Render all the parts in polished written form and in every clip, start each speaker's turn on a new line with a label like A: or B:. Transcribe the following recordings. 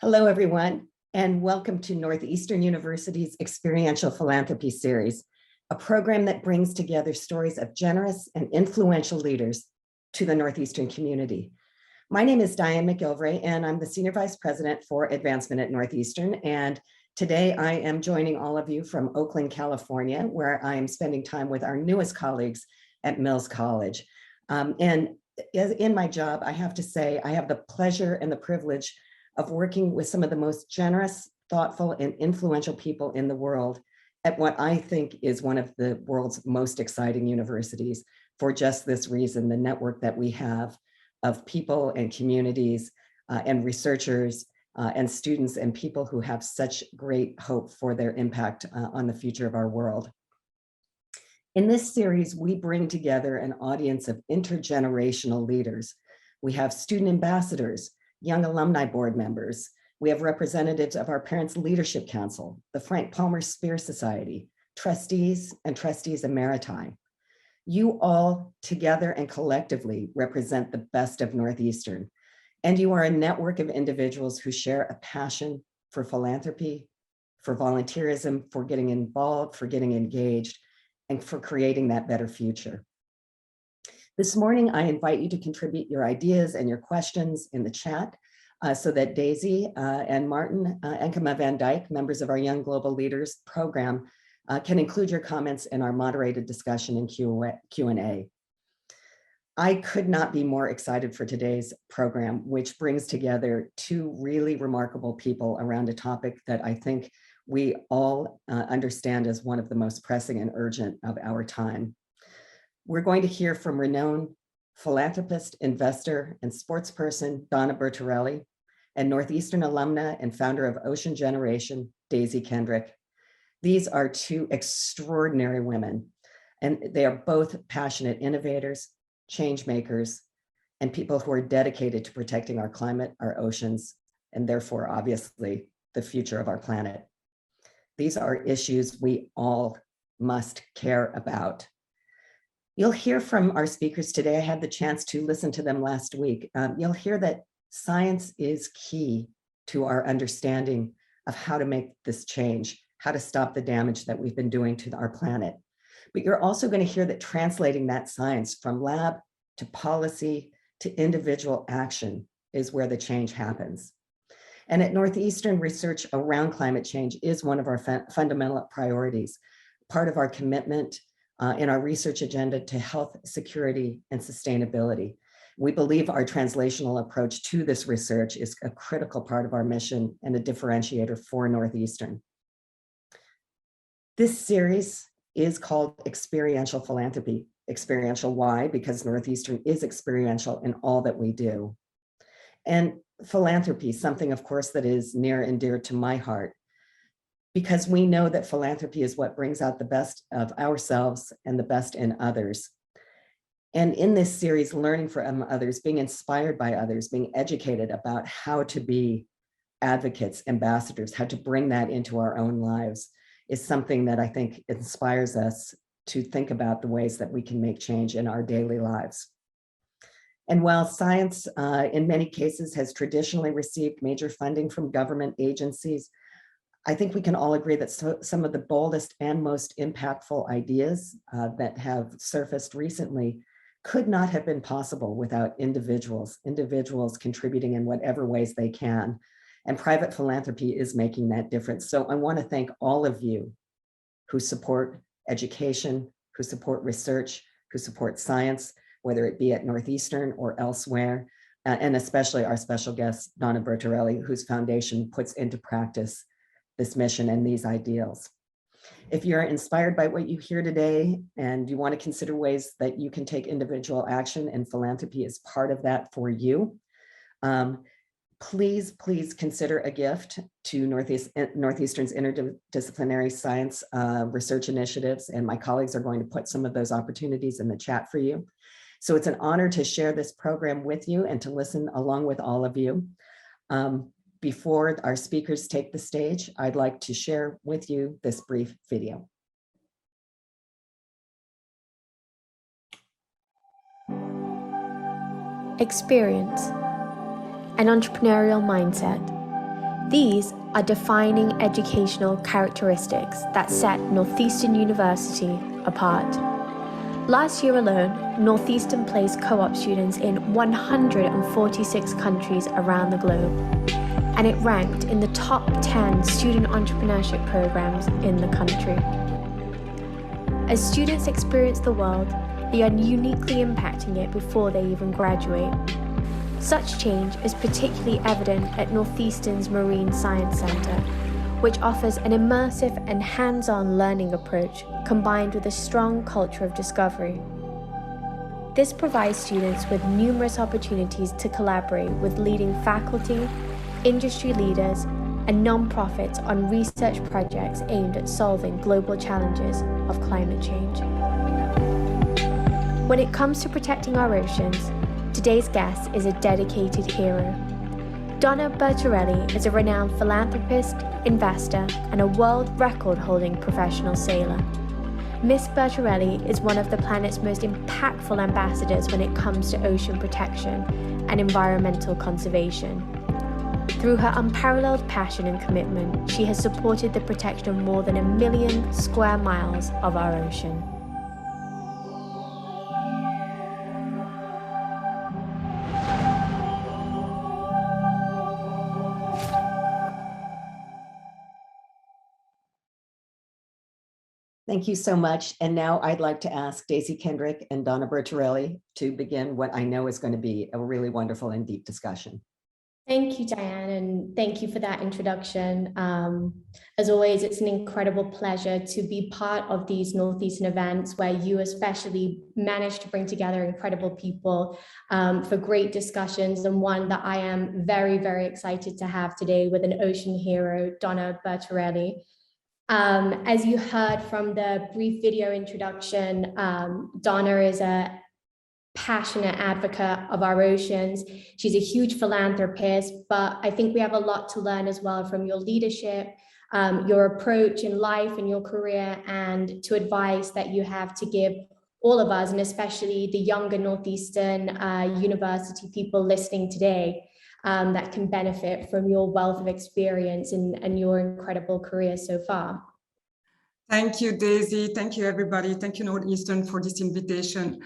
A: Hello, everyone, and welcome to Northeastern University's Experiential Philanthropy series, a program that brings together stories of generous and influential leaders to the Northeastern community. My name is Diane McGilvray, and I'm the Senior Vice President for Advancement at Northeastern. And today I am joining all of you from Oakland, California, where I am spending time with our newest colleagues at Mills College. And in my job, I have to say, I have the pleasure and the privilege of working with some of the most generous, thoughtful, and influential people in the world at what I think is one of the world's most exciting universities for just this reason, the network that we have of people and communities and researchers and students and people who have such great hope for their impact on the future of our world. In this series, we bring together an audience of intergenerational leaders. We have student ambassadors, young alumni board members. We have representatives of our Parents Leadership Council, the Frank Palmer Spear Society, trustees and trustees emeriti. You all together and collectively represent the best of Northeastern, and you are a network of individuals who share a passion for philanthropy, for volunteerism, for getting involved, for getting engaged, and for creating that better future. This morning, I invite you to contribute your ideas and your questions in the chat so that Daisy and Martin Enkema Van Dyke, members of our Young Global Leaders program, can include your comments in our moderated discussion and Q&A. I could not be more excited for today's program, which brings together two really remarkable people around a topic that I think we all understand as one of the most pressing and urgent of our time. We're going to hear from renowned philanthropist, investor, and sportsperson, Dona Bertarelli, and Northeastern alumna and founder of Ocean Generation, Daisy Kendrick. These are two extraordinary women, and they are both passionate innovators, change makers, and people who are dedicated to protecting our climate, our oceans, and therefore, obviously, the future of our planet. These are issues we all must care about. You'll hear from our speakers today. I had the chance to listen to them last week. You'll hear that science is key to our understanding of how to make this change, how to stop the damage that we've been doing to our planet. But you're also going to hear that translating that science from lab to policy to individual action is where the change happens. And at Northeastern, research around climate change is one of our fundamental priorities, part of our commitment in our research agenda to health, security, and sustainability. We believe our translational approach to this research is a critical part of our mission and a differentiator for Northeastern. This series is called Experiential Philanthropy. Experiential, why? Because Northeastern is experiential in all that we do. And philanthropy, something, of course, that is near and dear to my heart, because we know that philanthropy is what brings out the best of ourselves and the best in others. And in this series, learning from others, being inspired by others, being educated about how to be advocates, ambassadors, how to bring that into our own lives is something that I think inspires us to think about the ways that we can make change in our daily lives. And while science, in many cases, has traditionally received major funding from government agencies, I think we can all agree that some of the boldest and most impactful ideas that have surfaced recently could not have been possible without individuals contributing in whatever ways they can. And private philanthropy is making that difference. So I want to thank all of you who support education, who support research, who support science, whether it be at Northeastern or elsewhere, and especially our special guest, Dona Bertarelli, whose foundation puts into practice this mission and these ideals. If you're inspired by what you hear today and you want to consider ways that you can take individual action, and philanthropy is part of that for you, please consider a gift to Northeastern's interdisciplinary science research initiatives, and my colleagues are going to put some of those opportunities in the chat for you. So it's an honor to share this program with you and to listen along with all of you. Before our speakers take the stage, I'd like to share with you this brief video.
B: Experience, an entrepreneurial mindset, These are defining educational characteristics that set Northeastern University apart. Last year alone, Northeastern placed co-op students in 146 countries around the globe, and it ranked in the top 10 student entrepreneurship programs in the country. As students experience the world, they are uniquely impacting it before they even graduate. Such change is particularly evident at Northeastern's Marine Science Center, which offers an immersive and hands-on learning approach combined with a strong culture of discovery. This provides students with numerous opportunities to collaborate with leading faculty, industry leaders, and non-profits on research projects aimed at solving global challenges of climate change. When it comes to protecting our oceans, today's guest is a dedicated hero. Dona Bertarelli is a renowned philanthropist, investor, and a world record-holding professional sailor. Miss Bertarelli is one of the planet's most impactful ambassadors when it comes to ocean protection and environmental conservation. Through her unparalleled passion and commitment, she has supported the protection of more than 1 million square miles of our ocean.
A: Thank you so much. And now I'd like to ask Daisy Kendrick and Dona Bertarelli to begin what I know is going to be a really wonderful and deep discussion.
C: Thank you, Diane, and thank you for that introduction. As always, it's an incredible pleasure to be part of these Northeastern events where you especially manage to bring together incredible people for great discussions, and one that I am very, very excited to have today with an ocean hero, Dona Bertarelli. As you heard from the brief video introduction, Dona is a passionate advocate of our oceans. She's a huge philanthropist, but I think we have a lot to learn as well from your leadership, your approach in life and your career, and to advice that you have to give all of us, and especially the younger Northeastern University people listening today, that can benefit from your wealth of experience and your incredible career so far.
D: Thank you, Daisy. Thank you, everybody. Thank you, Northeastern, for this invitation.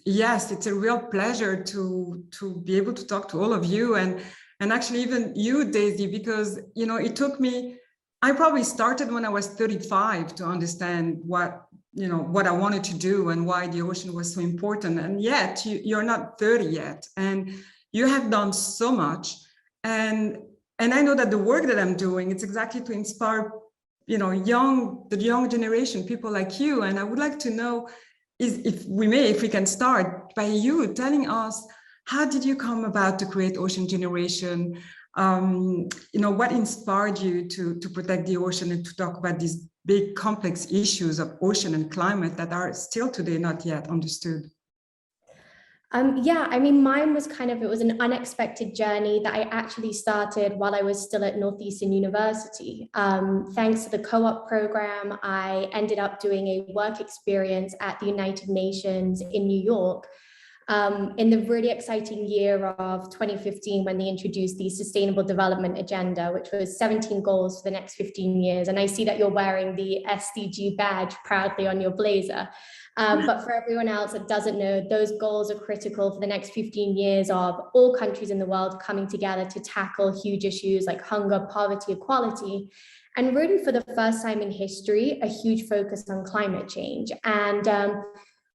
D: Yes, it's a real pleasure to be able to talk to all of you, and actually even you, Daisy, because it took me, I probably started when I was 35 to understand what I wanted to do and why the ocean was so important, and yet you're not 30 yet, and you have done so much, and I know that the work that I'm doing, it's exactly to inspire the young generation, people like you. And I would like to know, if we can start by you telling us, how did you come about to create Ocean Generation? What inspired you to protect the ocean and to talk about these big complex issues of ocean and climate that are still today not yet understood?
C: Yeah, I mean, mine was it was an unexpected journey that I actually started while I was still at Northeastern University. Thanks to the co-op program, I ended up doing a work experience at the United Nations in New York in the really exciting year of 2015, when they introduced the Sustainable Development Agenda, which was 17 goals for the next 15 years. And I see that you're wearing the SDG badge proudly on your blazer. But for everyone else that doesn't know, those goals are critical for the next 15 years of all countries in the world coming together to tackle huge issues like hunger, poverty, equality, and really for the first time in history, a huge focus on climate change. And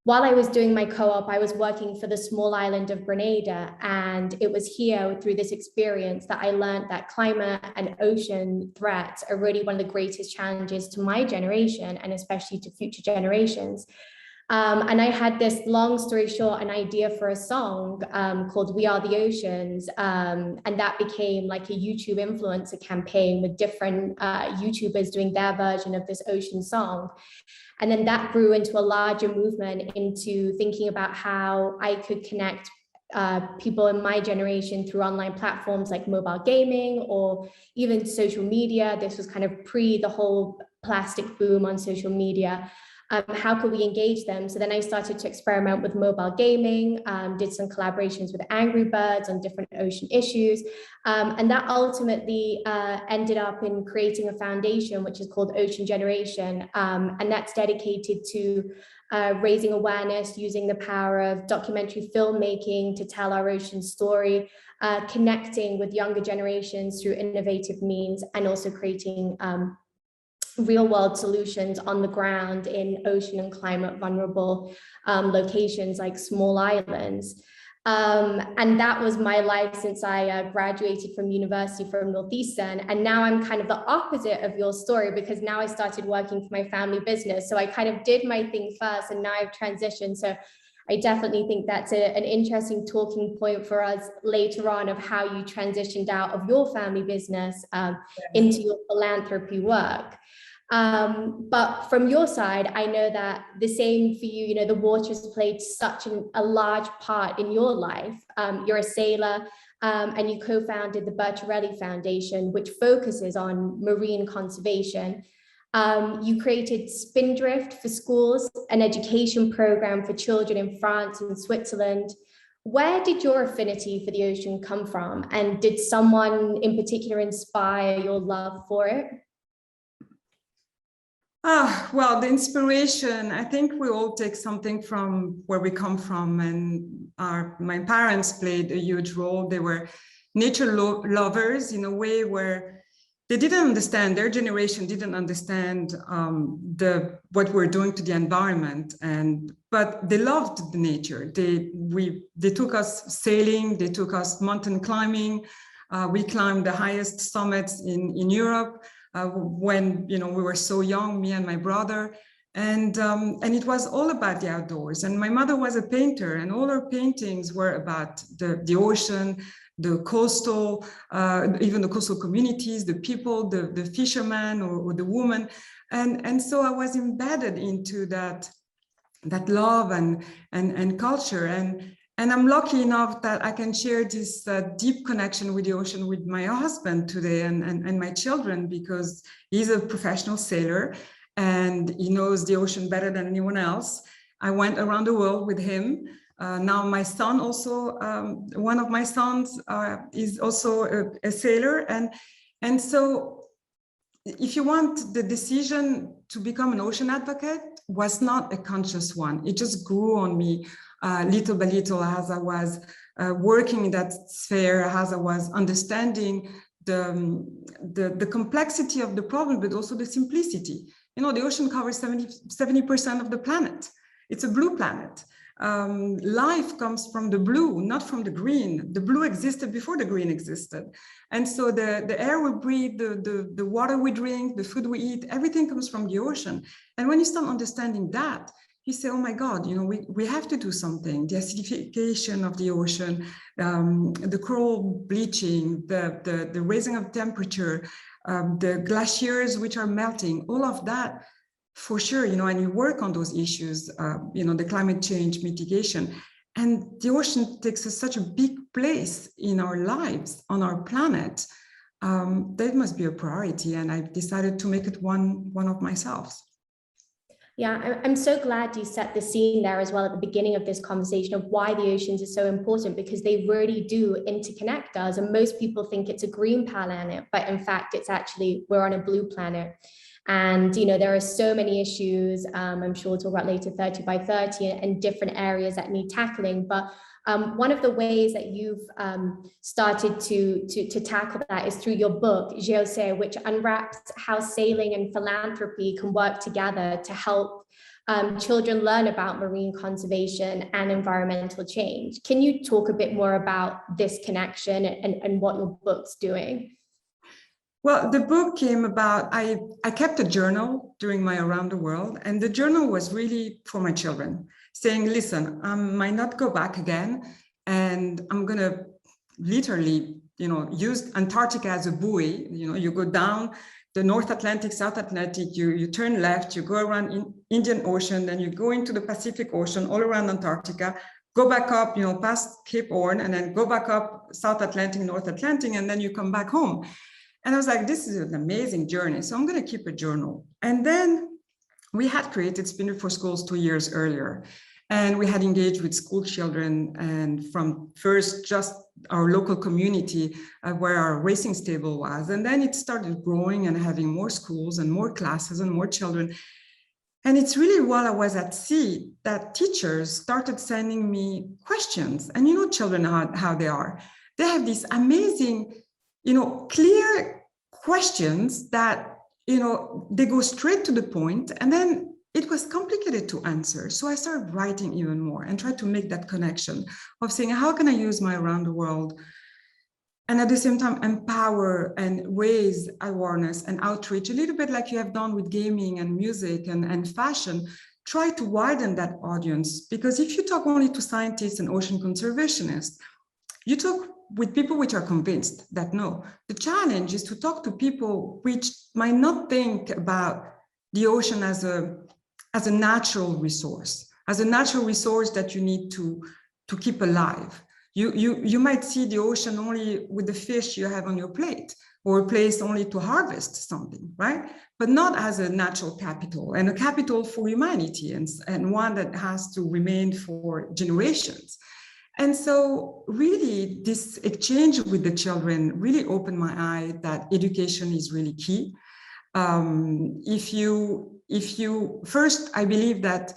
C: while I was doing my co-op, I was working for the small island of Grenada, and it was here through this experience that I learned that climate and ocean threats are really one of the greatest challenges to my generation, and especially to future generations. And I had this, long story short, an idea for a song called We Are the Oceans. And that became like a YouTube influencer campaign with different YouTubers doing their version of this ocean song. And then that grew into a larger movement into thinking about how I could connect people in my generation through online platforms like mobile gaming or even social media. This was kind of pre the whole plastic boom on social media. How could we engage them? So then I started to experiment with mobile gaming, did some collaborations with Angry Birds on different ocean issues. And that ultimately ended up in creating a foundation, which is called Ocean Generation. And that's dedicated to raising awareness, using the power of documentary filmmaking to tell our ocean story, connecting with younger generations through innovative means, and also creating real world solutions on the ground in ocean and climate vulnerable locations like small islands. And that was my life since I graduated from university from Northeastern. And now I'm kind of the opposite of your story, because now I started working for my family business. So I kind of did my thing first and now I've transitioned. So I definitely think that's an interesting talking point for us later on, of how you transitioned out of your family business into your philanthropy work. But from your side, I know that the same for you, you know, the water's played such a large part in your life. You're a sailor, and you co-founded the Bertarelli Foundation, which focuses on marine conservation. You created Spindrift for schools, an education program for children in France and Switzerland. Where did your affinity for the ocean come from? And did someone in particular inspire your love for it?
D: Well, the inspiration, I think we all take something from where we come from, and my parents played a huge role. They were nature lovers in a way where they didn't understand, their generation didn't understand what we're doing to the environment, but they loved the nature. They took us sailing, they took us mountain climbing. We climbed the highest summits in Europe. When we were so young, me and my brother, and it was all about the outdoors. And my mother was a painter, and all her paintings were about the ocean, the coastal, even the coastal communities, the people, the fisherman or the woman, and so I was embedded into that love and culture. And I'm lucky enough that I can share this deep connection with the ocean with my husband today and my children, because he's a professional sailor and he knows the ocean better than anyone else. I went around the world with him. Now my son also, one of my sons is also a sailor. And so if you want, the decision to become an ocean advocate was not a conscious one. It just grew on me. Little by little, as I was working in that sphere, as I was understanding the complexity of the problem, but also the simplicity. The ocean covers 70% of the planet. It's a blue planet. Life comes from the blue, not from the green. The blue existed before the green existed. And so the air we breathe, the water we drink, the food we eat, everything comes from the ocean. And when you start understanding that, you say, oh my God, we have to do something. The acidification of the ocean, the coral bleaching, the raising of temperature, the glaciers which are melting, all of that, for sure, and you work on those issues, the climate change mitigation. And the ocean takes such a big place in our lives, on our planet. That must be a priority. And I've decided to make it one of myself.
C: Yeah, I'm so glad you set the scene there as well at the beginning of this conversation of why the oceans are so important, because they really do interconnect us. And most people think it's a green planet, but in fact, it's actually, we're on a blue planet. And, there are so many issues, I'm sure we'll talk about later, 30 by 30 and different areas that need tackling. But one of the ways that you've started to tackle that is through your book, Geocé, which unwraps how sailing and philanthropy can work together to help children learn about marine conservation and environmental change. Can you talk a bit more about this connection and what your book's doing?
D: Well, the book came about, I kept a journal during my around the world, and the journal was really for my children, saying, listen, I might not go back again, and I'm going to literally, use Antarctica as a buoy. You go down the North Atlantic, South Atlantic, you turn left, you go around Indian Ocean, then you go into the Pacific Ocean, all around Antarctica, go back up, past Cape Horn, and then go back up South Atlantic, North Atlantic, and then you come back home. And I was like, this is an amazing journey. So I'm going to keep a journal. And then we had created Spinner for Schools 2 years earlier. And we had engaged with school children, and from first just our local community where our racing stable was. And then it started growing and having more schools and more classes and more children. And it's really while I was at sea that teachers started sending me questions. And you know, children, how they are. They have these amazing, clear questions that, they go straight to the point, and then it was complicated to answer. So I started writing even more and tried to make that connection of saying, how can I use my around the world and at the same time empower and raise awareness and outreach, a little bit like you have done with gaming and music and fashion. Try to widen that audience, because if you talk only to scientists and ocean conservationists, you talk with people which are convinced that no. The challenge is to talk to people which might not think about the ocean as a natural resource, that you need to keep alive. You might see the ocean only with the fish you have on your plate, or a place only to harvest something, right? But not as a natural capital, and a capital for humanity, and one that has to remain for generations. And so really this exchange with the children really opened my eye that education is really key. If you first, I believe that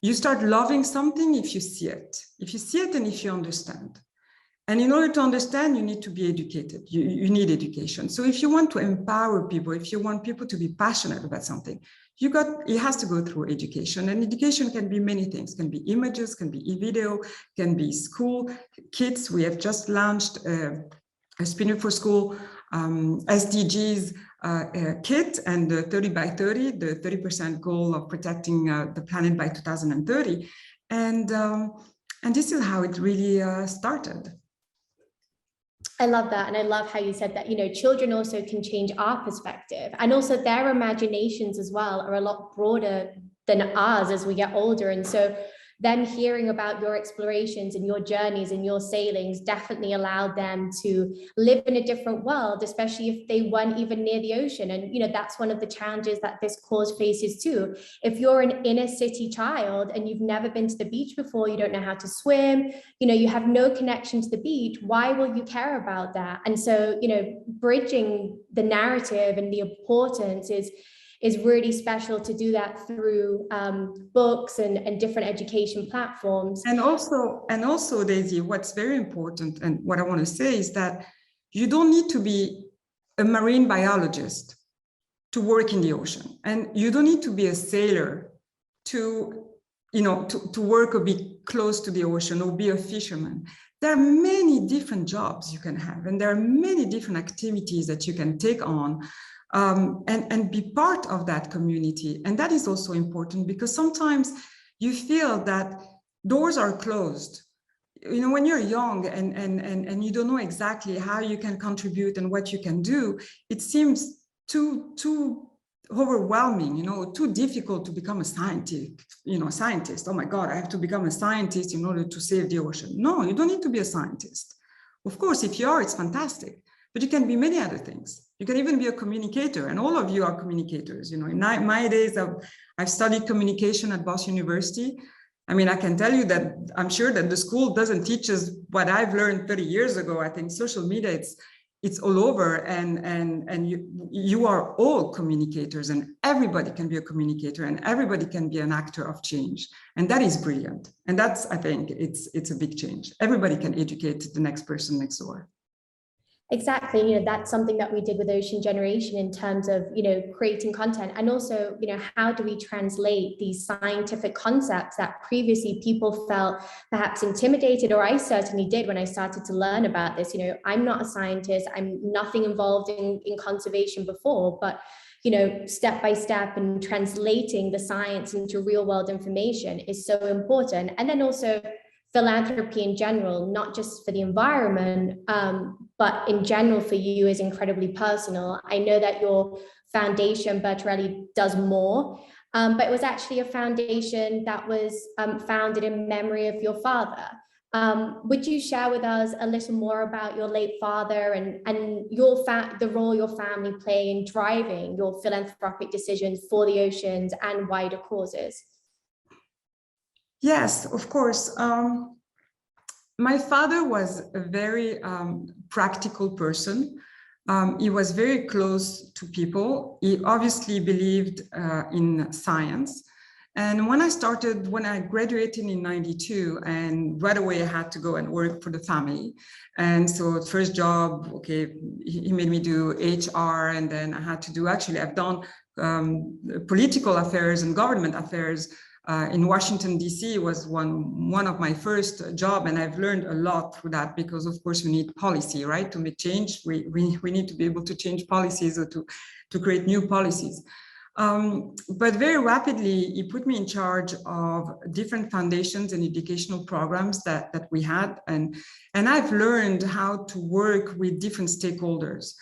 D: you start loving something if you see it and if you understand. And in order to understand, you need to be educated. You need education. So if you want to empower people, if you want people to be passionate about something, it has to go through education. And education can be many things. Can be images, can be e-video, can be school kits. We have just launched a Spinner for School SDGs kit, and the 30 by 30, the 30% goal of protecting the planet by 2030. And this is how it really started.
C: I love that. And I love how you said that, children also can change our perspective, and also their imaginations as well are a lot broader than ours as we get older. And so them hearing about your explorations and your journeys and your sailings definitely allowed them to live in a different world, especially if they weren't even near the ocean. And, that's one of the challenges that this cause faces too. If you're an inner city child and you've never been to the beach before, you don't know how to swim, you have no connection to the beach, why will you care about that? And so, bridging the narrative and the importance is really special to do that through books and different education platforms.
D: And also, Daisy, what's very important, and what I want to say is that you don't need to be a marine biologist to work in the ocean, and you don't need to be a sailor to work or be close to the ocean or be a fisherman. There are many different jobs you can have, and there are many different activities that you can take on. And be part of that community. And that is also important, because sometimes you feel that doors are closed. When you're young and you don't know exactly how you can contribute and what you can do, it seems too overwhelming, too difficult to become a scientist. Oh my God, I have to become a scientist in order to save the ocean. No, you don't need to be a scientist. Of course, if you are, it's fantastic. But you can be many other things. You can even be a communicator, and all of you are communicators. In my days, I've studied communication at Boston University. I mean, I can tell you that I'm sure that the school doesn't teach us what I've learned 30 years ago. I think social media, it's all over, and you are all communicators, and everybody can be a communicator, and everybody can be an actor of change, and that is brilliant. And that's, I think, it's a big change. Everybody can educate the next person next door.
C: Exactly. That's something that we did with Ocean Generation in terms of, creating content, and also, how do we translate these scientific concepts that previously people felt perhaps intimidated, or I certainly did when I started to learn about this. I'm not a scientist. I'm nothing involved in conservation before, but, step by step and translating the science into real world information is so important. And then also philanthropy in general, not just for the environment, but in general for you, is incredibly personal. I know that your foundation, Bertarelli, does more, but it was actually a foundation that was founded in memory of your father. Would you share with us a little more about your late father and the role your family play in driving your philanthropic decisions for the oceans and wider causes?
D: Yes, of course. My father was a very practical person. He was very close to people. He obviously believed in science. And when I graduated in '92, and right away I had to go and work for the family. And so first job, okay, he made me do HR, and then I had to do, actually I've done political affairs and government affairs in Washington, DC was one of my first job, and I've learned a lot through that, because of course we need policy, right? To make change, we need to be able to change policies or to create new policies. But very rapidly, he put me in charge of different foundations and educational programs that we had. And I've learned how to work with different stakeholders.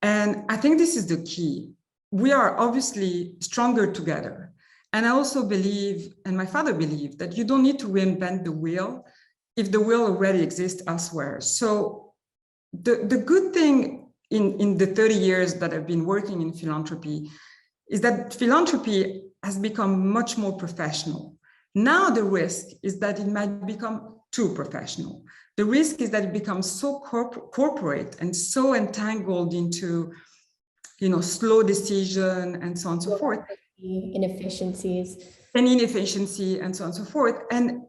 D: And I think this is the key. We are obviously stronger together. And I also believe, and my father believed, that you don't need to reinvent the wheel if the wheel already exists elsewhere. So the good thing in the 30 years that I've been working in philanthropy is that philanthropy has become much more professional. Now the risk is that it might become too professional. The risk is that it becomes so corporate and so entangled into, slow decision and so on and so forth.
C: Inefficiencies.
D: And inefficiency and so on and so forth. And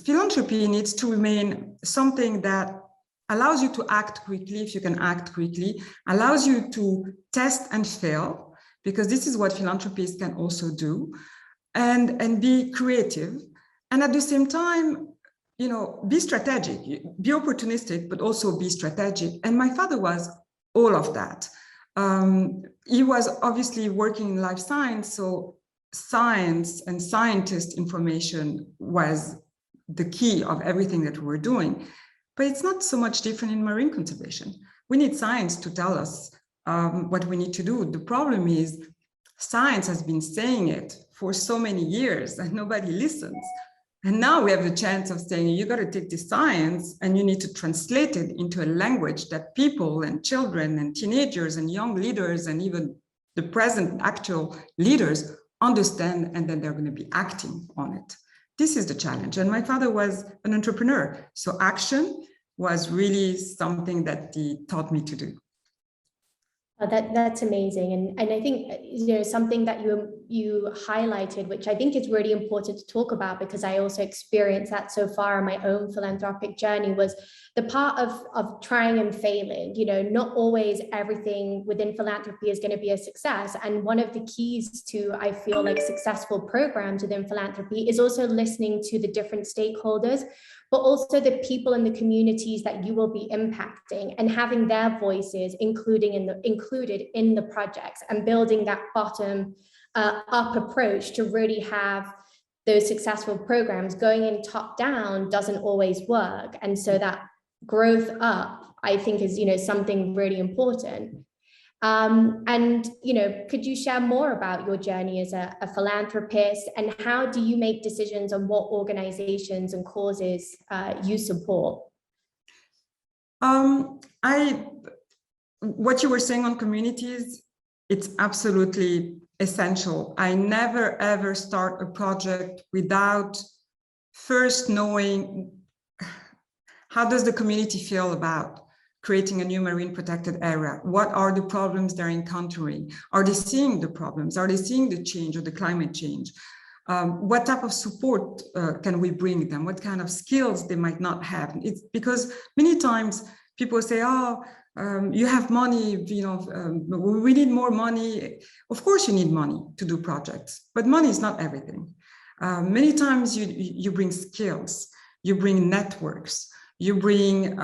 D: philanthropy needs to remain something that allows you to act quickly, if you can act quickly, allows you to test and fail, because this is what philanthropists can also do, and be creative. And at the same time, be strategic, be opportunistic, but also be strategic. And my father was all of that. He was obviously working in life science, so science and scientist information was the key of everything that we were doing. But it's not so much different in marine conservation. We need science to tell us what we need to do. The problem is science has been saying it for so many years and nobody listens. And now we have the chance of saying, you got to take this science and you need to translate it into a language that people and children and teenagers and young leaders and even the present actual leaders understand, and then they're going to be acting on it. This is the challenge. And my father was an entrepreneur. So action was really something that he taught me to do.
C: That's amazing. And I think something that you highlighted, which I think is really important to talk about, because I also experienced that so far in my own philanthropic journey, was the part of trying and failing. Not always everything within philanthropy is going to be a success. And one of the keys to, I feel like, successful programs within philanthropy is also listening to the different stakeholders, but also the people in the communities that you will be impacting, and having their voices included in the projects, and building that bottom up approach to really have those successful programs. Going in top down doesn't always work. And so that growth up, I think, is something really important. And could you share more about your journey as a philanthropist, and how do you make decisions on what organizations and causes you support?
D: What you were saying on communities, it's absolutely essential. I never ever start a project without first knowing, how does the community feel about creating a new marine protected area? What are the problems they're encountering? Are they seeing the problems? Are they seeing the change or the climate change? What type of support can we bring them? What kind of skills they might not have? It's because many times people say, oh, you have money, we need more money. Of course you need money to do projects, but money is not everything. Many times you bring skills, you bring networks, you bring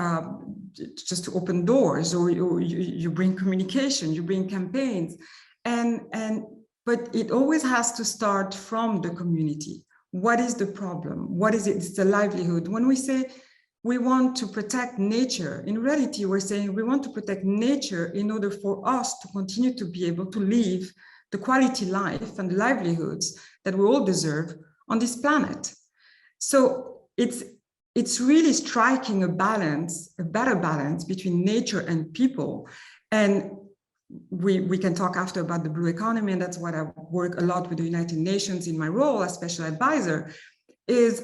D: just to open doors, or you bring communication, you bring campaigns, but it always has to start from the community. What is the problem? What is it? It's the livelihood. When we say we want to protect nature, in reality, we're saying we want to protect nature in order for us to continue to be able to live the quality life and the livelihoods that we all deserve on this planet. So it's it's really striking a balance, a better balance between nature and people. And we can talk after about the blue economy, and that's what I work a lot with the United Nations in my role as special advisor, is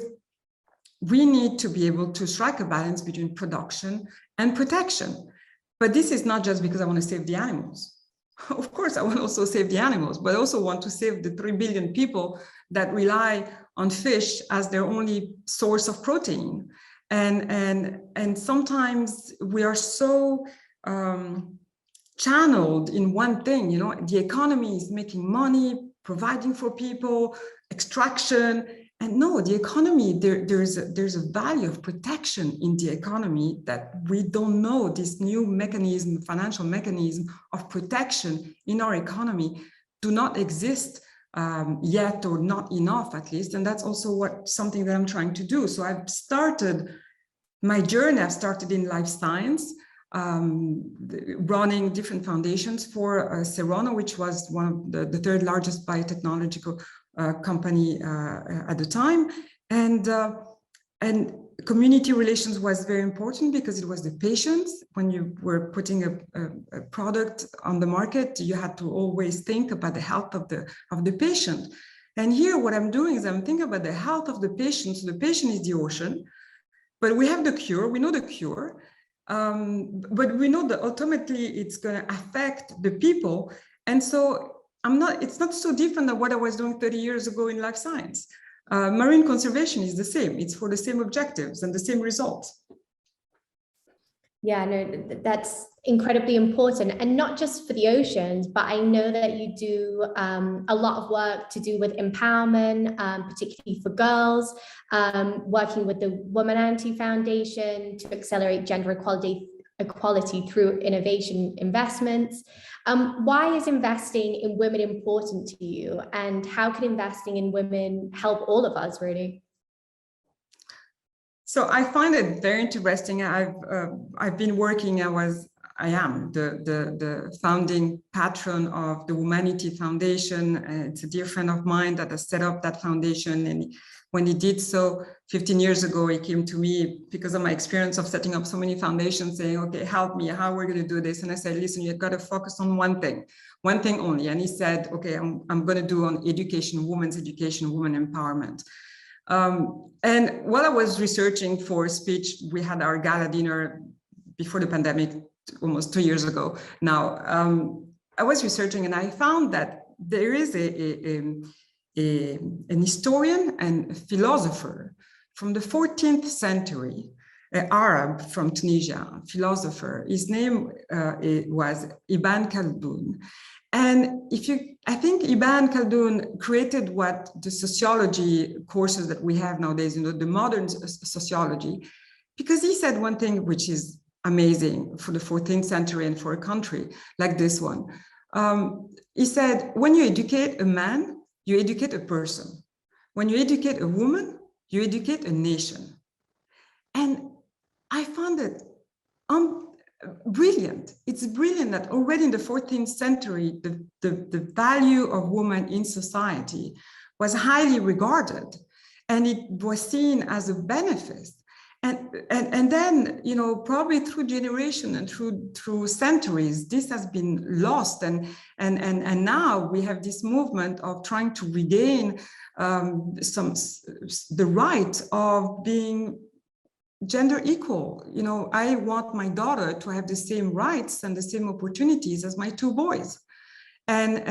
D: we need to be able to strike a balance between production and protection. But this is not just because I want to save the animals. Of course, I want to also save the animals, but I also want to save the 3 billion people that rely on fish as their only source of protein. And sometimes we are so channeled in one thing, you know, the economy is making money, providing for people, extraction. And no, the economy, there's a value of protection in the economy that we don't know. This new mechanism, financial mechanism of protection in our economy do not exist yet, or not enough at least. And that's also something that I'm trying to do. So I've started my journey, I've started in life science, running different foundations for Serona, which was one of the third largest biotechnological company at the time, and community relations was very important because it was the patients. When you were putting a product on the market, you had to always think about the health of the patient. And here, what I'm doing is I'm thinking about the health of the patient. So the patient is the ocean, but we have the cure. We know the cure, but we know that ultimately it's going to affect the people, and so. It's not so different than what I was doing 30 years ago in life science. Marine conservation is the same. It's for the same objectives and the same results.
C: Yeah, no, that's incredibly important, and not just for the oceans, but I know that you do a lot of work to do with empowerment, particularly for girls, working with the Woman Anti Foundation to accelerate gender equality through innovation investments. Why is investing in women important to you, and how can investing in women help all of us, really?
D: So I find it very interesting. I've been working. I am the founding patron of the Humanity Foundation. It's a dear friend of mine that has set up that foundation, and when he did so 15 years ago, he came to me because of my experience of setting up so many foundations, saying, okay, help me, how we're going to do this. And I said, listen, you've got to focus on one thing only. And he said, okay, I'm going to do on education, women's education, women empowerment. And while I was researching for a speech, we had our gala dinner before the pandemic, almost 2 years ago now. I was researching and I found that there is an historian and philosopher from the 14th century, an Arab from Tunisia, philosopher. His name was Ibn Khaldun. And I think Ibn Khaldun created what the sociology courses that we have nowadays, you know, the modern sociology, because he said one thing which is amazing for the 14th century and for a country like this one. He said, when you educate a man, you educate a person. When you educate a woman, you educate a nation. And I found it brilliant. It's brilliant that already in the 14th century, the value of women in society was highly regarded, and it was seen as a benefit. And then, you know, probably through generation and through centuries, this has been lost. And now we have this movement of trying to regain the right of being gender equal. You know, I want my daughter to have the same rights and the same opportunities as my 2 boys. And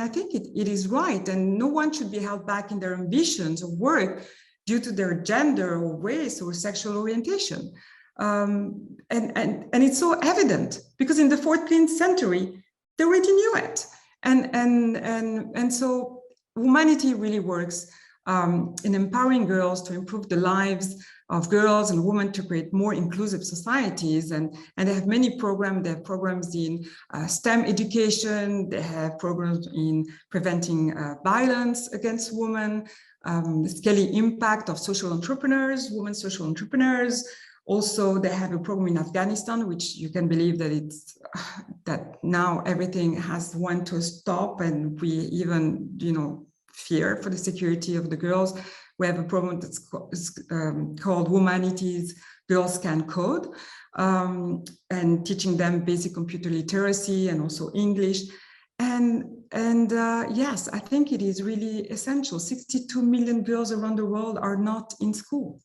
D: I think it is right. And no one should be held back in their ambitions of work due to their gender or race or sexual orientation. And it's so evident because in the 14th century, they already knew it. And so humanity really works in empowering girls to improve the lives of girls and women to create more inclusive societies. And they have many programs. They have programs in STEM education. They have programs in preventing violence against women, the scaling impact of social entrepreneurs, women social entrepreneurs. Also, they have a program in Afghanistan, which you can believe that that now everything has went to a stop, and we even, you know, fear for the security of the girls. We have a program that's called Humanities Girls Can Code, and teaching them basic computer literacy and also English. And yes, I think it is really essential. 62 million girls around the world are not in school.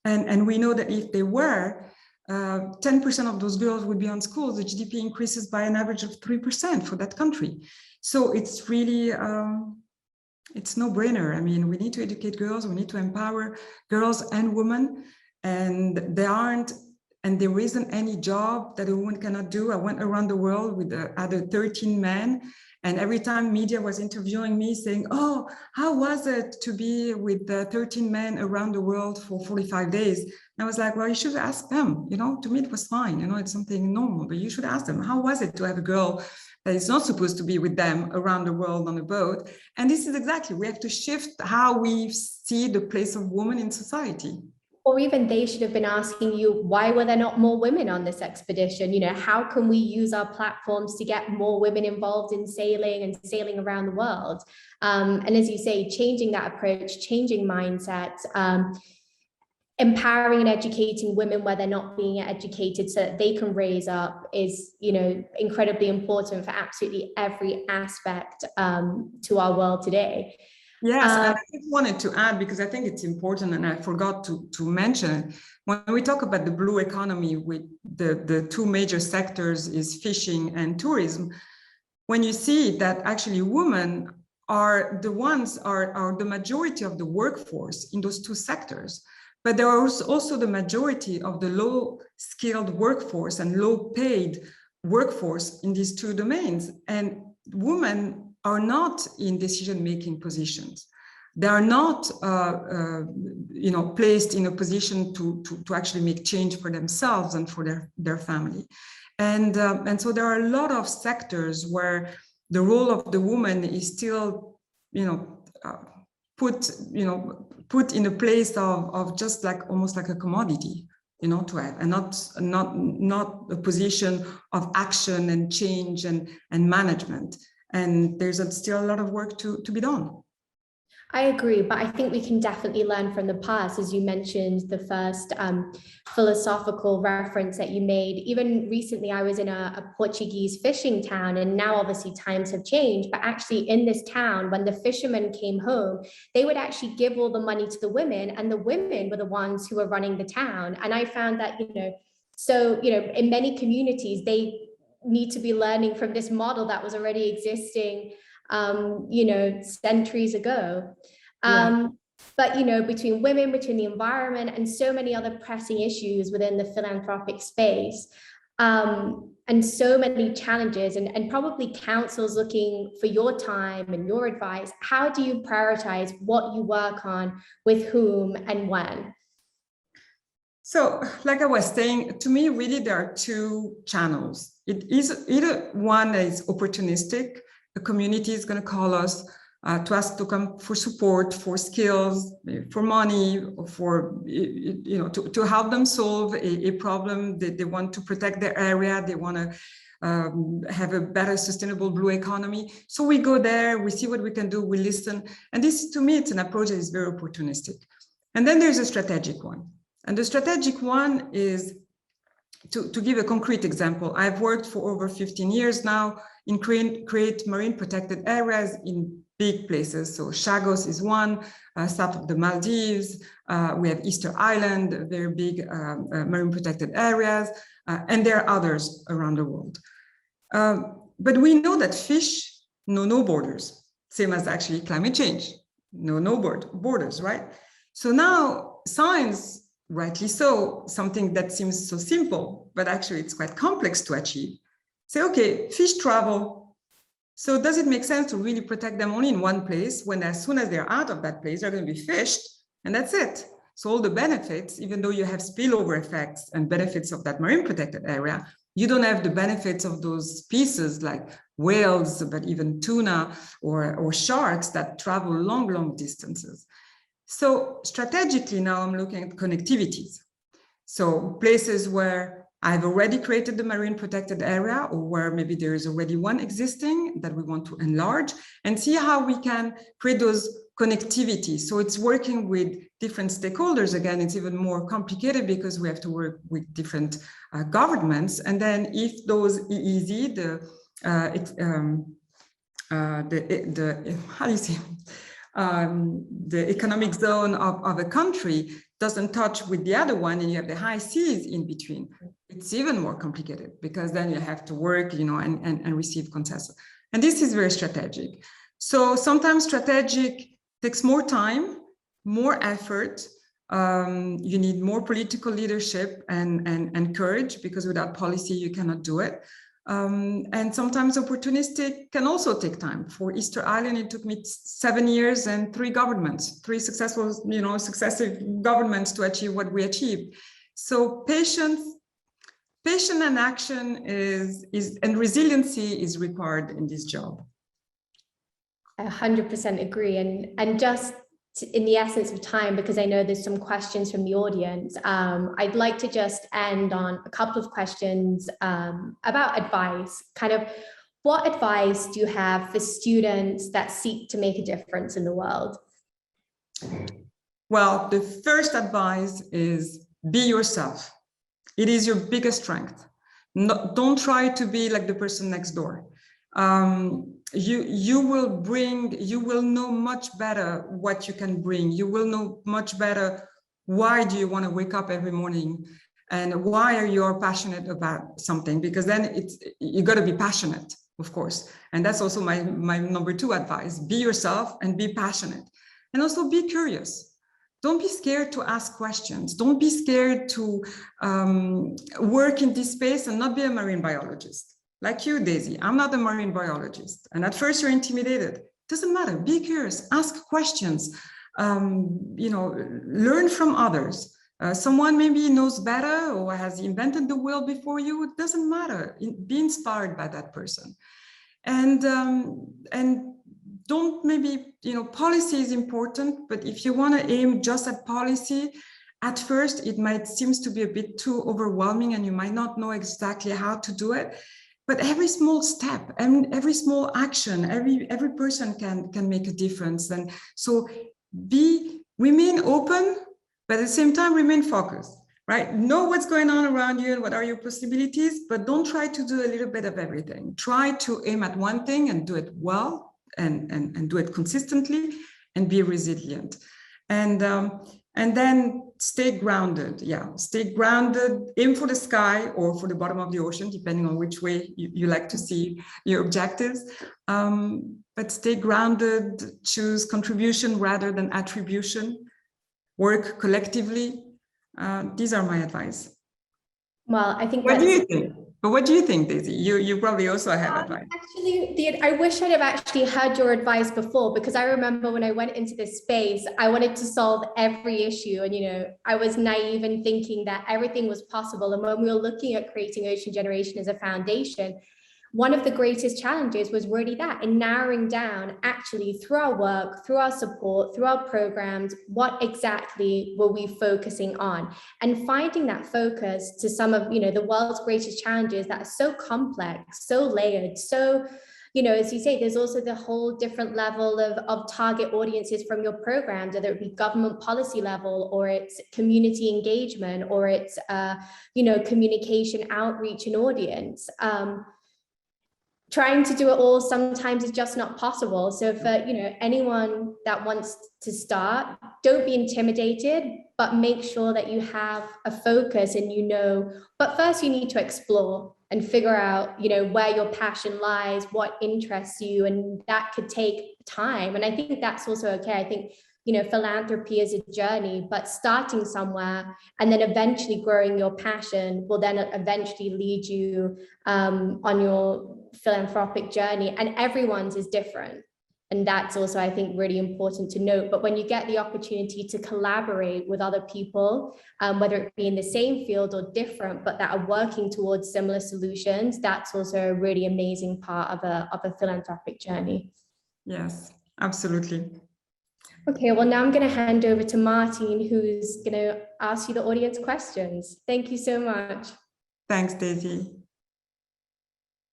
D: And we know that if they were, 10% of those girls would be on schools. The GDP increases by an average of 3% for that country. So it's really, it's no brainer. I mean, we need to educate girls, we need to empower girls and women, and there isn't any job that a woman cannot do. I went around the world with other 13 men, and every time media was interviewing me saying, oh, how was it to be with 13 men around the world for 45 days? And I was like, well, you should ask them, you know, to me it was fine, you know, it's something normal, but you should ask them, how was it to have a girl that is not supposed to be with them around the world on a boat? And this is exactly, we have to shift how we see the place of women in society.
C: Or even they should have been asking you, why were there not more women on this expedition? You know, how can we use our platforms to get more women involved in sailing and sailing around the world? And as you say, changing that approach, changing mindsets, empowering and educating women where they're not being educated so that they can raise up is, you know, incredibly important for absolutely every aspect to our world today.
D: Yes, and I just wanted to add, because I think it's important, and I forgot to mention, when we talk about the blue economy, with the two major sectors is fishing and tourism, when you see that actually women are the majority of the workforce in those two sectors, but there are also the majority of the low-skilled workforce and low-paid workforce in these two domains, and women are not in decision-making positions. They are not, you know, placed in a position to actually make change for themselves and for their family. And so there are a lot of sectors where the role of the woman is still, you know, put in a place of just like almost like a commodity, you know, to have, and not a position of action and change and management. And there's still a lot of work to be done.
C: I agree, but I think we can definitely learn from the past. As you mentioned, the first philosophical reference that you made. Even recently, I was in a Portuguese fishing town, and now obviously times have changed, but actually in this town, when the fishermen came home, they would actually give all the money to the women, and the women were the ones who were running the town. And I found that, you know, so, you know, in many communities, they need to be learning from this model that was already existing you know, centuries ago. But, you know, between women, between the environment, and so many other pressing issues within the philanthropic space, and so many challenges, and probably councils looking for your time and your advice, how do you prioritize what you work on, with whom, and when?
D: So, like I was saying, to me, really, there are two channels. It is either one that is opportunistic. The community is going to call us to ask to come for support, for skills, for money, for, you know, to help them solve a problem that they want to protect their area. They want to have a better sustainable blue economy. So we go there, we see what we can do, we listen. And this, to me, it's an approach that is very opportunistic. And then there's a strategic one. And the strategic one is, to give a concrete example, I've worked for over 15 years now in create marine protected areas in big places. So Chagos is one, south of the Maldives. We have Easter Island, very big marine protected areas, and there are others around the world. But we know that fish know no borders, same as actually climate change, no borders, right? So now science, rightly so, something that seems so simple, but actually it's quite complex to achieve. Say, okay, fish travel. So does it make sense to really protect them only in one place, when as soon as they're out of that place, they're going to be fished, and that's it? So all the benefits, even though you have spillover effects and benefits of that marine protected area, you don't have the benefits of those species like whales, but even tuna or sharks that travel long distances. So strategically now I'm looking at connectivities. So places where I've already created the marine protected area, or where maybe there is already one existing that we want to enlarge, and see how we can create those connectivity. So it's working with different stakeholders. Again, it's even more complicated because we have to work with different governments. And then if those EEZ, how do you say, the economic zone of a country doesn't touch with the other one, and you have the high seas in between, it's even more complicated because then you have to work, and receive consensus. And this is very strategic. So sometimes strategic takes more time, more effort. You need more political leadership and courage, because without policy, you cannot do it. And sometimes opportunistic can also take time. For Easter Island, it took me 7 years and 3 governments, 3 successful, successive governments to achieve what we achieved. So patience and action and resiliency is required in this job.
C: I 100% agree. And just in the essence of time, because I know there's some questions from the audience, I'd like to just end on a couple of questions about advice. Kind of, what advice do you have for students that seek to make a difference in the world?
D: Well, the first advice is be yourself. It is your biggest strength. Don't try to be like the person next door. You will know much better what you can bring. You will know much better why do you want to wake up every morning, and why are you passionate about something, because then you got to be passionate, of course. And that's also my number 2 advice: be yourself and be passionate, and also be curious. Don't be scared to ask questions. Don't be scared to work in this space and not be a marine biologist. Like you, Daisy, I'm not a marine biologist. And at first you're intimidated. Doesn't matter, be curious, ask questions, learn from others. Someone maybe knows better or has invented the wheel before you, it doesn't matter. Be inspired by that person. And don't maybe, policy is important, but if you want to aim just at policy, at first it might seem to be a bit too overwhelming and you might not know exactly how to do it. But every small step and every small action, every person can make a difference. And so remain open, but at the same time remain focused, right? Know what's going on around you and what are your possibilities, but don't try to do a little bit of everything. Try to aim at one thing and do it well and do it consistently and be resilient. And then stay grounded. Yeah, stay grounded, aim for the sky or for the bottom of the ocean, depending on which way you like to see your objectives. But stay grounded, choose contribution rather than attribution, work collectively. These are my advice.
C: Well, I think
D: what do you think? But what do you think, Daisy? You probably also have advice.
C: Actually, I wish I'd have actually heard your advice before, because I remember when I went into this space, I wanted to solve every issue. And, I was naive in thinking that everything was possible. And when we were looking at creating Ocean Generation as a foundation, one of the greatest challenges was really that, in narrowing down actually through our work, through our support, through our programs, what exactly were we focusing on, and finding that focus to some of, the world's greatest challenges that are so complex, so layered, so, as you say, there's also the whole different level of target audiences from your programs, whether it be government policy level, or it's community engagement, or it's, communication, outreach, and audience. Trying to do it all sometimes is just not possible. So for anyone that wants to start, don't be intimidated, but make sure that you have a focus and but first you need to explore and figure out where your passion lies, what interests you, and that could take time. And I think that's also okay. I think philanthropy is a journey, but starting somewhere and then eventually growing your passion will then eventually lead you on your philanthropic journey. And everyone's is different. And that's also, I think, really important to note. But when you get the opportunity to collaborate with other people, whether it be in the same field or different, but that are working towards similar solutions, that's also a really amazing part of a philanthropic journey.
D: Yes, absolutely.
C: Okay, well, now I'm going to hand over to Martin, who's going to ask you the audience questions. Thank you so much.
D: Thanks, Daisy.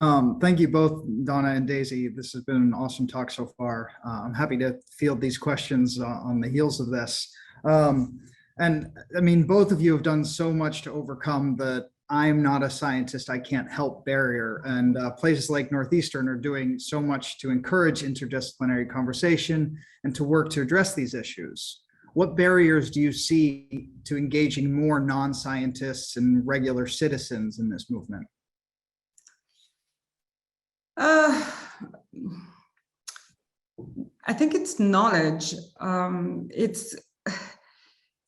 E: Thank you both, Donna and Daisy. This has been an awesome talk so far. I'm happy to field these questions on the heels of this. And I mean, both of you have done so much to overcome the I'm not a scientist, I can't help barrier. And places like Northeastern are doing so much to encourage interdisciplinary conversation and to work to address these issues. What barriers do you see to engaging more non-scientists and regular citizens in this movement?
D: I think it's knowledge.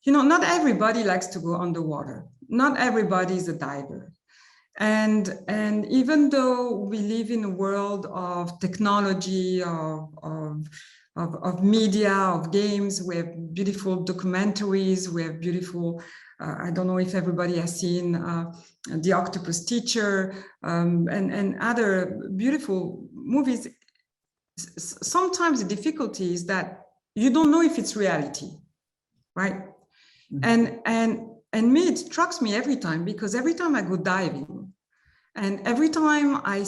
D: Not everybody likes to go underwater. Not everybody is a diver. And even though we live in a world of technology, of media, of games, we have beautiful documentaries, we have beautiful, I don't know if everybody has seen The Octopus Teacher and other beautiful movies. Sometimes the difficulty is that you don't know if it's reality, right? Mm-hmm. And me, it strikes me every time, because every time I go diving, and every time I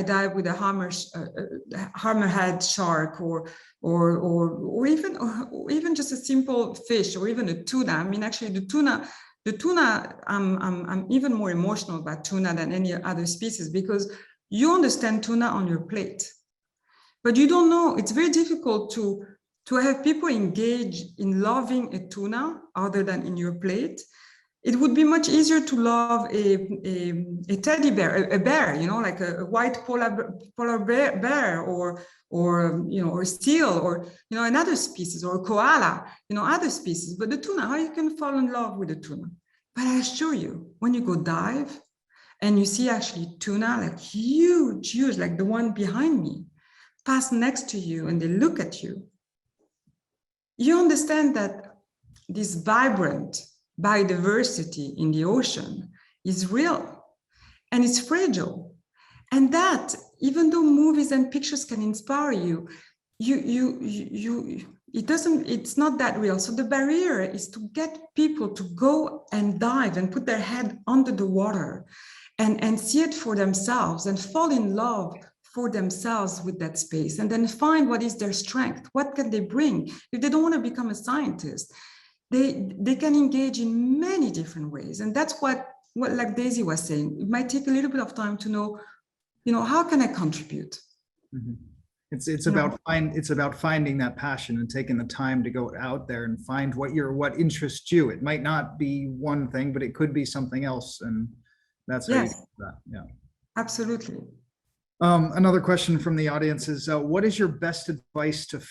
D: dive with a hammerhead shark, or even just a simple fish, or even a tuna. I mean, actually, the tuna. I'm even more emotional about tuna than any other species, because you understand tuna on your plate, but you don't know. It's very difficult to have people engage in loving a tuna other than in your plate. It would be much easier to love a teddy bear, a bear, like a white polar bear, or a seal, or another species, or a koala, other species. But the tuna, how you can fall in love with the tuna? But I assure you, when you go dive and you see actually tuna, like huge, like the one behind me, pass next to you and they look at you, you understand that this vibrant biodiversity in the ocean is real and it's fragile. And that, even though movies and pictures can inspire you, it's not that real. So the barrier is to get people to go and dive and put their head under the water and see it for themselves and fall in love for themselves with that space, and then find what is their strength, what can they bring. If they don't want to become a scientist, they can engage in many different ways. And that's what like Daisy was saying, it might take a little bit of time to know, how can I contribute?
E: Mm-hmm. It's about finding that passion and taking the time to go out there and find what interests you. It might not be one thing, but it could be something else, and that's how you do that. Yeah,
D: absolutely.
E: Another question from the audience is, what is your best advice to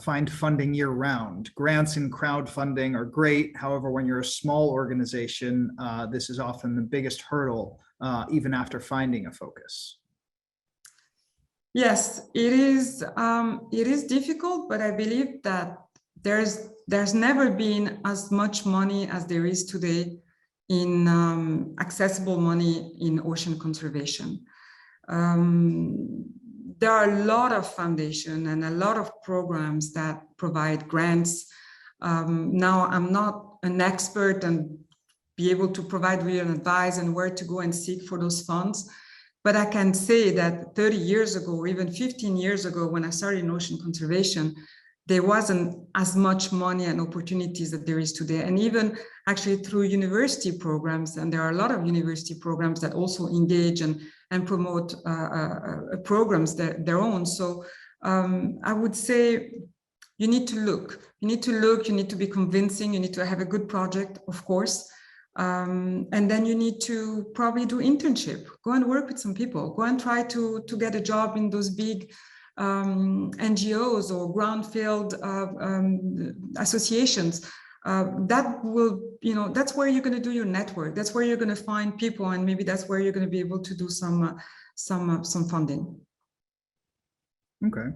E: find funding year-round? Grants and crowdfunding are great. However, when you're a small organization, this is often the biggest hurdle, even after finding a focus.
D: Yes, it is. It is difficult, but I believe that there's never been as much money as there is today in accessible money in ocean conservation. There are a lot of foundations and a lot of programs that provide grants. Now, I'm not an expert and be able to provide real advice and where to go and seek for those funds. But I can say that 30 years ago, or even 15 years ago, when I started in ocean conservation, there wasn't as much money and opportunities that there is today. And even actually through university programs, and there are a lot of university programs that also engage and promote programs their own. So I would say you need to look. You need to be convincing, you need to have a good project, of course. And then you need to probably do internship, go and work with some people, go and try to get a job in those big NGOs or ground-field associations. That will, that's where you're going to do your network. That's where you're going to find people, and maybe that's where you're going to be able to do some funding.
E: Okay,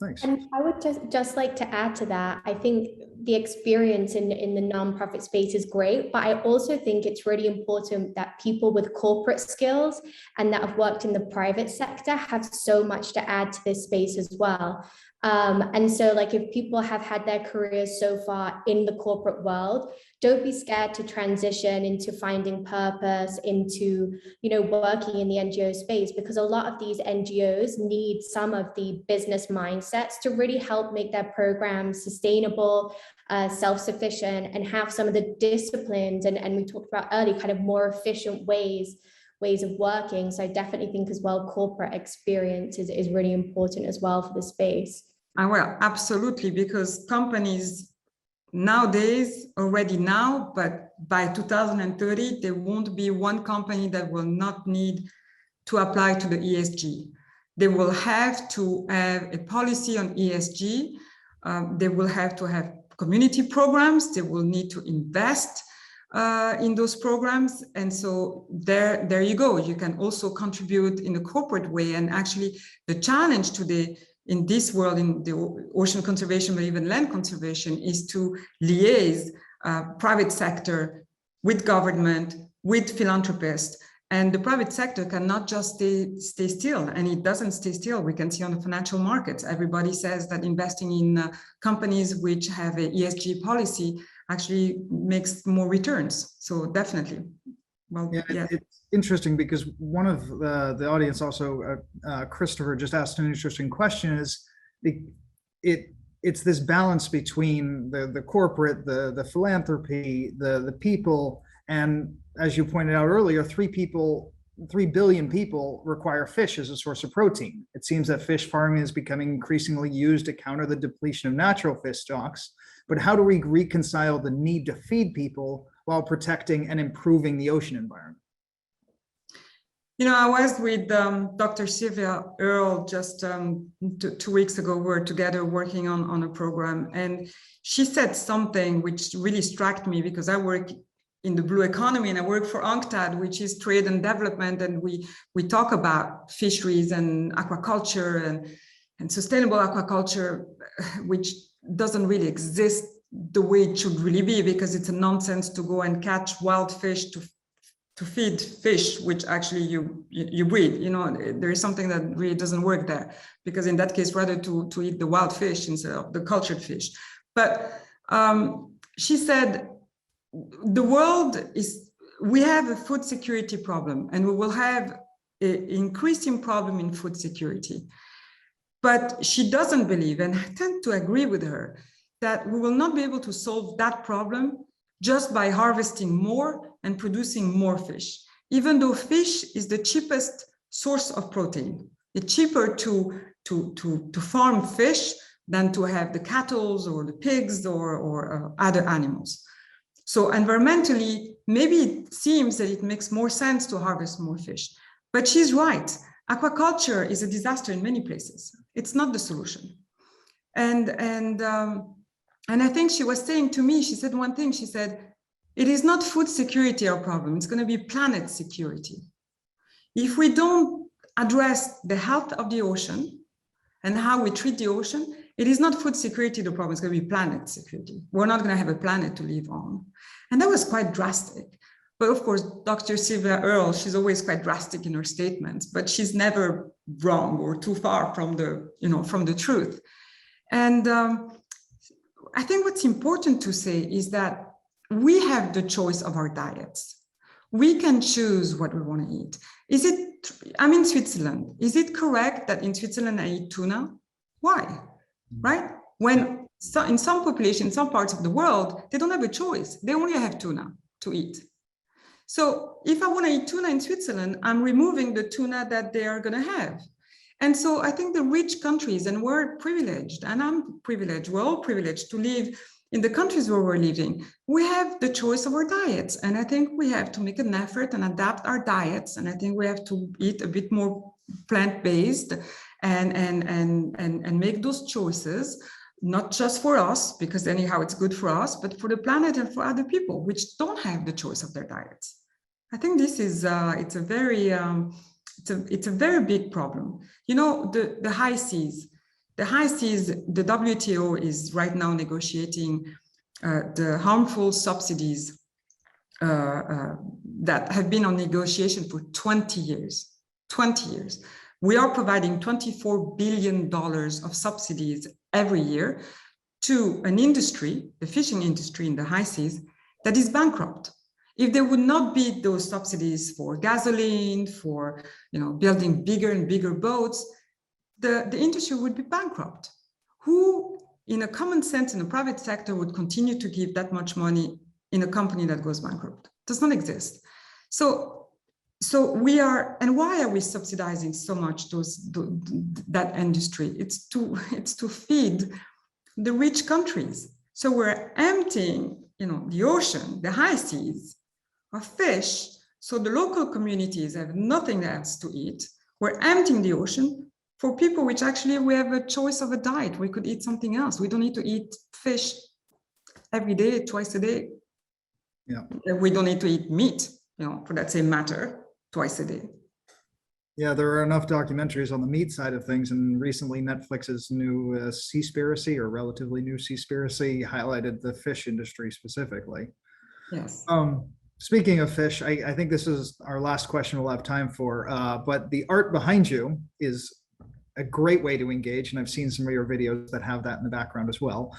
E: thanks.
C: And I would just like to add to that. I think the experience in the nonprofit space is great, but I also think it's really important that people with corporate skills and that have worked in the private sector have so much to add to this space as well. And so like if people have had their careers so far in the corporate world, don't be scared to transition into finding purpose, into, you know, working in the NGO space, because a lot of these NGOs need some of the business mindsets to really help make their programs sustainable, self-sufficient, and have some of the disciplines and we talked about earlier, kind of more efficient ways of working. So I definitely think as well, corporate experience is really important as well for the space.
D: Well, absolutely, because companies nowadays, already now, but by 2030, there won't be one company that will not need to apply to the ESG. They will have to have a policy on ESG. They will have to have community programs. They will need to invest in those programs. And so there you go. You can also contribute in a corporate way. And actually the challenge today in this world, in the ocean conservation, but even land conservation, is to liaise private sector with government, with philanthropists. And the private sector cannot just stay still, and it doesn't stay still. We can see on the financial markets, everybody says that investing in companies which have an ESG policy actually makes more returns. So definitely. Well, yeah.
E: It's interesting because one of the audience also, Christopher, just asked an interesting question. Is it's this balance between the corporate, the philanthropy, the people, and as you pointed out earlier, 3 billion people require fish as a source of protein. It seems that fish farming is becoming increasingly used to counter the depletion of natural fish stocks. But how do we reconcile the need to feed people while protecting and improving the ocean environment?
D: You know, I was with Dr. Sylvia Earle just 2 weeks ago. We were together working on a program, and she said something which really struck me, because I work in the blue economy and I work for UNCTAD, which is trade and development, and we talk about fisheries and aquaculture and sustainable aquaculture, which doesn't really exist the way it should really be, because it's a nonsense to go and catch wild fish to feed fish, which actually you breed. You know, there is something that really doesn't work there, because in that case, rather to eat the wild fish instead of the cultured fish. But she said, the world we have a food security problem, and we will have an increasing problem in food security. But she doesn't believe, and I tend to agree with her, that we will not be able to solve that problem just by harvesting more and producing more fish, even though fish is the cheapest source of protein. It's cheaper to farm fish than to have the cattle or the pigs or other animals. So environmentally, maybe it seems that it makes more sense to harvest more fish, but she's right. Aquaculture is a disaster in many places. It's not the solution. And I think she was saying to me, she said one thing, she said, it is not food security our problem, it's going to be planet security. If we don't address the health of the ocean and how we treat the ocean, it is not food security the problem, it's going to be planet security. We're not going to have a planet to live on. And that was quite drastic. But of course, Dr. Sylvia Earle, she's always quite drastic in her statements, but she's never wrong or too far from the truth. And I think what's important to say is that we have the choice of our diets. We can choose what we want to eat. I'm in Switzerland. Is it correct that in Switzerland I eat tuna? Why? Right? When in some populations, some parts of the world, they don't have a choice. They only have tuna to eat. So if I want to eat tuna in Switzerland, I'm removing the tuna that they are going to have. And so I think the rich countries, and we're privileged, and I'm privileged, we're all privileged to live in the countries where we're living. We have the choice of our diets. And I think we have to make an effort and adapt our diets. And I think we have to eat a bit more plant-based and make those choices, not just for us, because anyhow it's good for us, but for the planet and for other people which don't have the choice of their diets. I think this is it's a very big problem. You know, the high seas, the WTO is right now negotiating the harmful subsidies that have been on negotiation for 20 years. We are providing $24 billion of subsidies every year to an industry, the fishing industry in the high seas, that is bankrupt. If there would not be those subsidies for gasoline, for building bigger and bigger boats, the industry would be bankrupt. Who, in a common sense, in the private sector, would continue to give that much money in a company that goes bankrupt? It does not exist. So we are, and why are we subsidizing so much that industry? It's to feed the rich countries. So we're emptying, the ocean, the high seas of fish, so the local communities have nothing else to eat. We're emptying the ocean for people which actually we have a choice of a diet. We could eat something else. We don't need to eat fish every day, twice a day.
E: Yeah.
D: We don't need to eat meat, for that same matter, twice a day.
E: Yeah, there are enough documentaries on the meat side of things, and recently Netflix's new Seaspiracy, or relatively new Seaspiracy, highlighted the fish industry specifically.
D: Yes.
E: Speaking of fish, I think this is our last question we'll have time for, but the art behind you is a great way to engage, and I've seen some of your videos that have that in the background as well.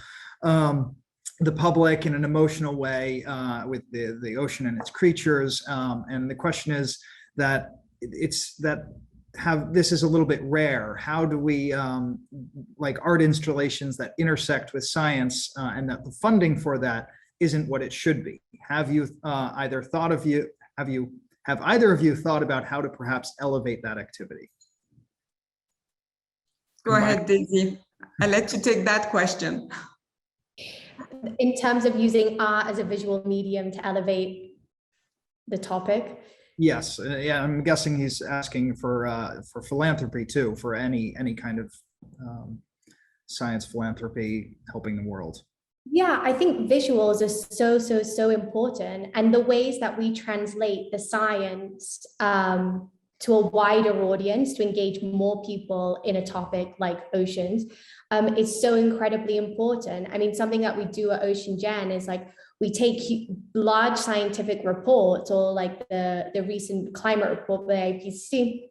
E: The public in an emotional way with the ocean and its creatures, and the question is that this is a little bit rare. How do we like art installations that intersect with science, and that the funding for that isn't what it should be? Have you have either of you thought about how to perhaps elevate that activity?
D: Go ahead, Daisy. I'll let you take that question.
C: In terms of using art as a visual medium to elevate the topic?
E: Yes, yeah, I'm guessing he's asking for philanthropy too, for any kind of science philanthropy helping the world.
C: Yeah, I think visuals are so important, and the ways that we translate the science to a wider audience, to engage more people in a topic like oceans, is so incredibly important. I mean, something that we do at Ocean Gen is like, we take large scientific reports, or like the recent climate report by IPCC,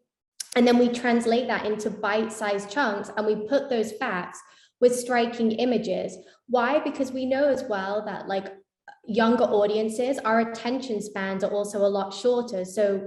C: and then we translate that into bite-sized chunks, and we put those facts with striking images. Why? Because we know as well that like younger audiences, our attention spans are also a lot shorter. So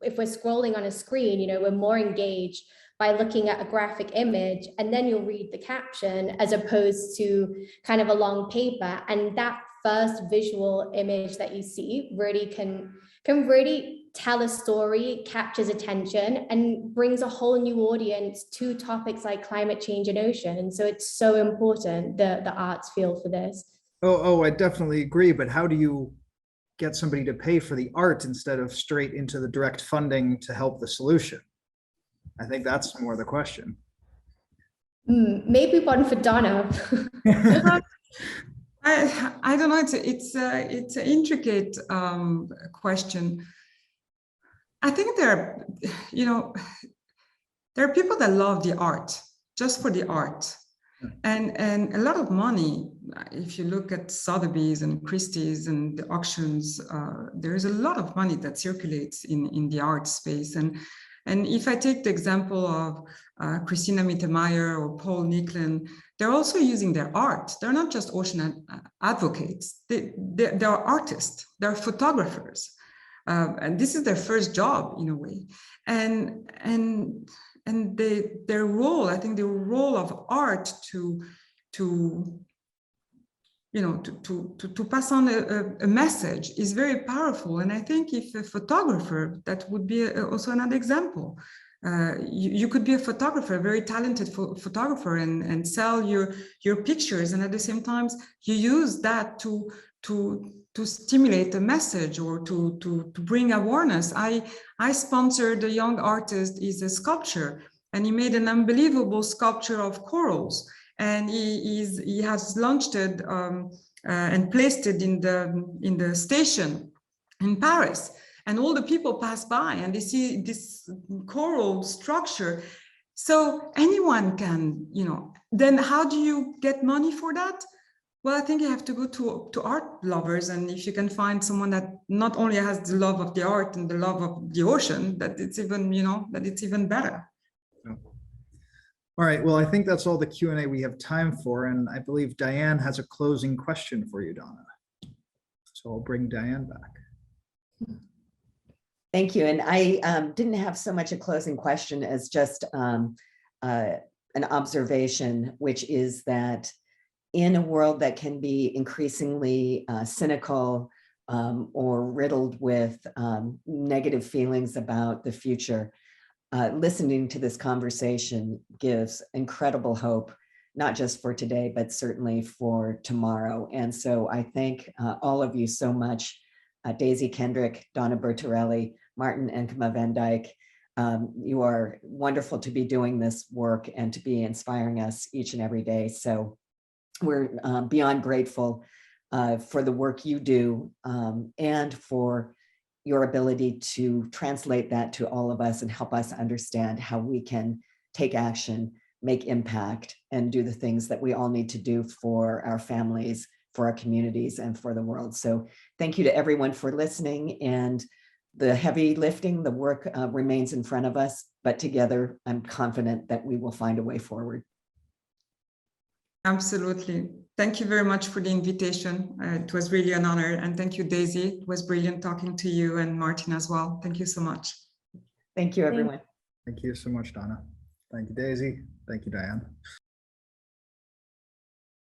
C: if we're scrolling on a screen, we're more engaged by looking at a graphic image, and then you'll read the caption as opposed to kind of a long paper. And that first visual image that you see really can really tell a story, captures attention, and brings a whole new audience to topics like climate change and ocean. And so it's so important, the arts field for this.
E: Oh, I definitely agree. But how do you get somebody to pay for the art instead of straight into the direct funding to help the solution? I think that's more the question.
C: Maybe one for Dona.
D: I don't know. It's an intricate question. I think there are people that love the art just for the art, and a lot of money. If you look at Sotheby's and Christie's and the auctions, there is a lot of money that circulates in the art space. And if I take the example of Christina Mittermeier or Paul Nicklin, they're also using their art. They're not just ocean advocates. They're artists. They're photographers. And this is their first job in a way. And their role, I think the role of art to pass on a message is very powerful. And I think if a photographer, that would be also another example. You could be a photographer, a very talented photographer, and sell your pictures, and at the same time you use that to stimulate a message or to bring awareness. I sponsored a young artist. He's a sculptor, and he made an unbelievable sculpture of corals, and he has launched it and placed it in the station in Paris. And all the people pass by and they see this coral structure. So anyone can, then how do you get money for that? Well, I think you have to go to art lovers. And if you can find someone that not only has the love of the art and the love of the ocean, that it's even, that it's even better.
E: All right, well, I think that's all the Q&A we have time for, and I believe Diane has a closing question for you, Donna. So I'll bring Diane back.
A: Thank you. And I didn't have so much a closing question as just an observation, which is that in a world that can be increasingly cynical or riddled with negative feelings about the future, listening to this conversation gives incredible hope, not just for today, but certainly for tomorrow. And so I thank all of you so much, Daisy Kendrick, Dona Bertarelli, Martin Enkema Van Dyke. You are wonderful to be doing this work and to be inspiring us each and every day. So we're beyond grateful for the work you do and for your ability to translate that to all of us and help us understand how we can take action, make impact, and do the things that we all need to do for our families, for our communities, and for the world. So thank you to everyone for listening, and the heavy lifting, the work remains in front of us, but together I'm confident that we will find a way forward.
D: Absolutely. Thank you very much for the invitation. It was really an honor. And thank you, Daisy. It was brilliant talking to you, and Martin as well. Thank you so much.
A: Thank you, everyone.
E: Thank you so much, Donna. Thank you, Daisy. Thank you, Diane.